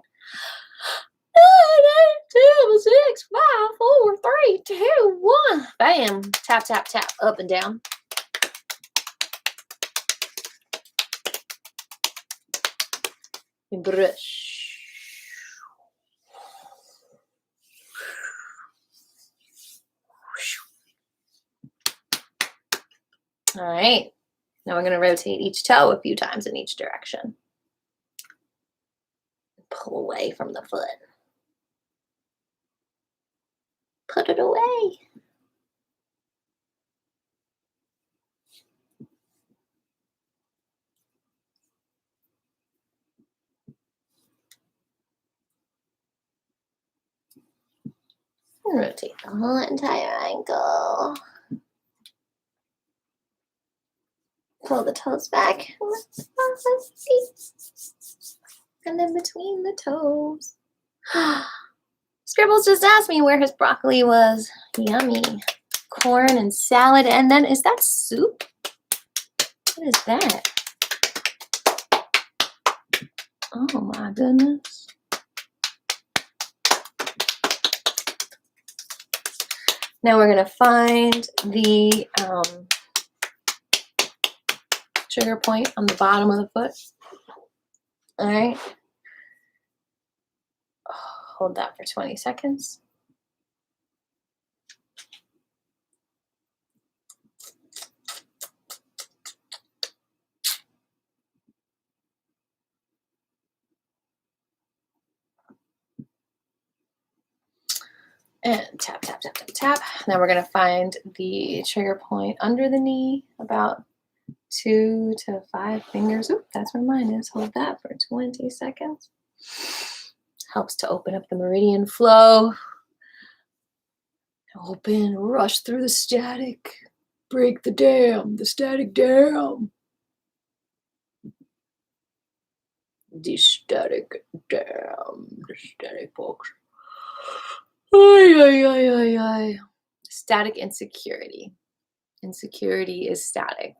7, 6, 5, 4, 3, 2, 1. Bam. Tap, tap, tap. Up and down. And brush. All right. Now we're going to rotate each toe a few times in each direction. Pull away from the foot. Put it away. And rotate the whole entire ankle. Pull the toes back. And then between the toes. Scribbles just asked me where his broccoli was. Yummy. Corn and salad. And then, is that soup? What is that? Oh my goodness. Now we're going to find the trigger point on the bottom of the foot. All right. Hold that for 20 seconds. And tap, tap, tap, tap, tap. Now we're going to find the trigger point under the knee, about 2 to 5 fingers. Oop, that's where mine is. Hold that for 20 seconds. Helps to open up the meridian flow. Open, rush through the static. Break the dam, the static dam. The static dam, the static box. Static insecurity. Insecurity is static.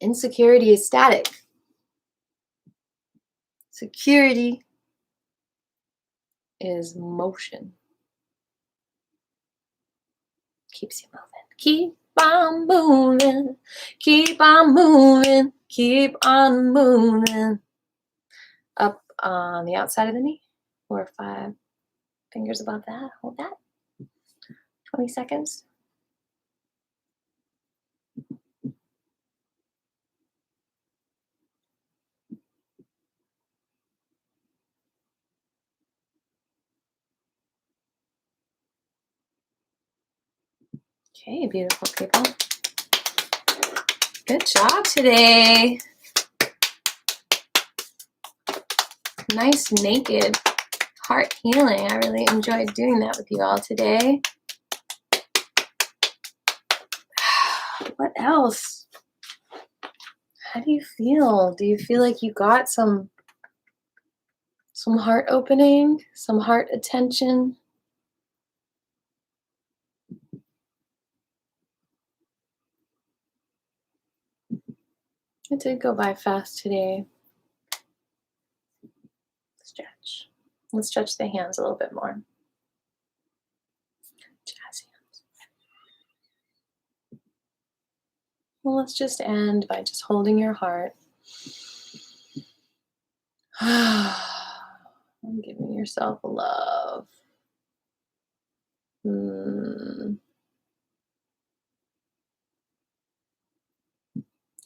Insecurity is static. Security is motion. Keeps you moving. Keep on moving. Keep on moving. Keep on moving. Up on the outside of the knee. 4 or 5 fingers above that. Hold that. 20 seconds. Okay, beautiful people. Good job today. Nice naked heart healing. I really enjoyed doing that with you all today. What else? How do you feel? Do you feel like you got some heart opening, some heart attention? It did go by fast today. Stretch. Let's stretch the hands a little bit more. Jazz hands. Well, let's just end by just holding your heart. And giving yourself love.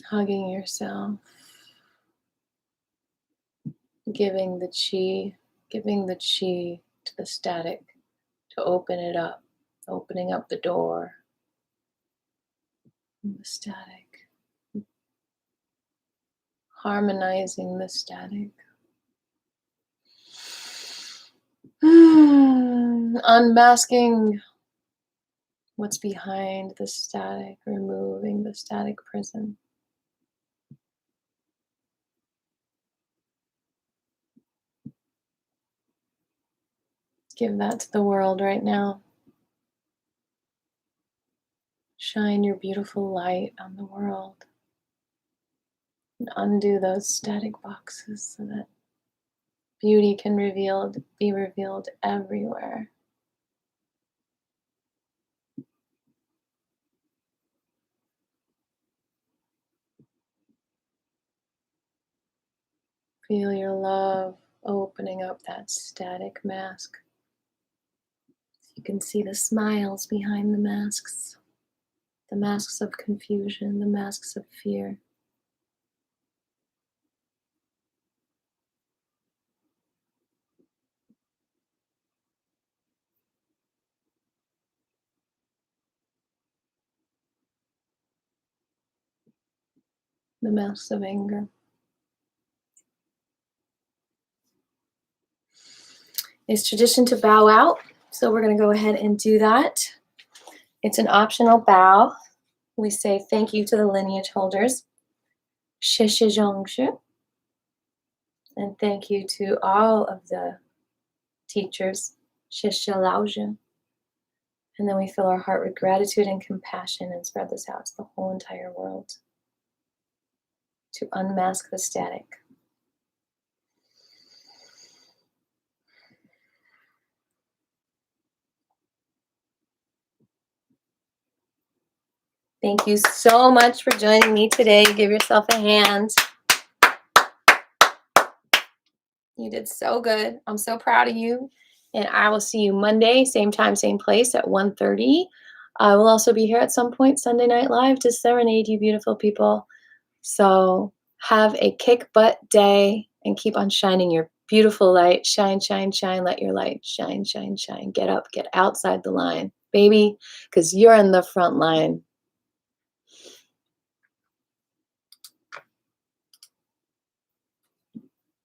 Hugging yourself. Giving the chi to the static to open it up, opening up the door. The static. Harmonizing the static. Unmasking what's behind the static, removing the static prison. Give that to the world right now. Shine your beautiful light on the world. And undo those static boxes so that beauty can be revealed everywhere. Feel your love opening up that static mask. You can see the smiles behind the masks. the masks of confusion, the masks of fear. The masks of anger. It's tradition to bow out, so we're going to go ahead and do that. It's an optional bow. We say thank you to the lineage holders. 谢谢庄主. And thank you to all of the teachers. 谢谢老师. And then we fill our heart with gratitude and compassion and spread this out to the whole entire world to unmask the static. Thank you so much for joining me today. Give yourself a hand. You did so good. I'm so proud of you. And I will see you Monday, same time, same place at 1:30. I will also be here at some point Sunday Night Live to serenade you beautiful people. So have a kick butt day and keep on shining your beautiful light. Shine, shine, shine. Let your light shine, shine, shine. Get up, get outside the line, baby, because you're in the front line.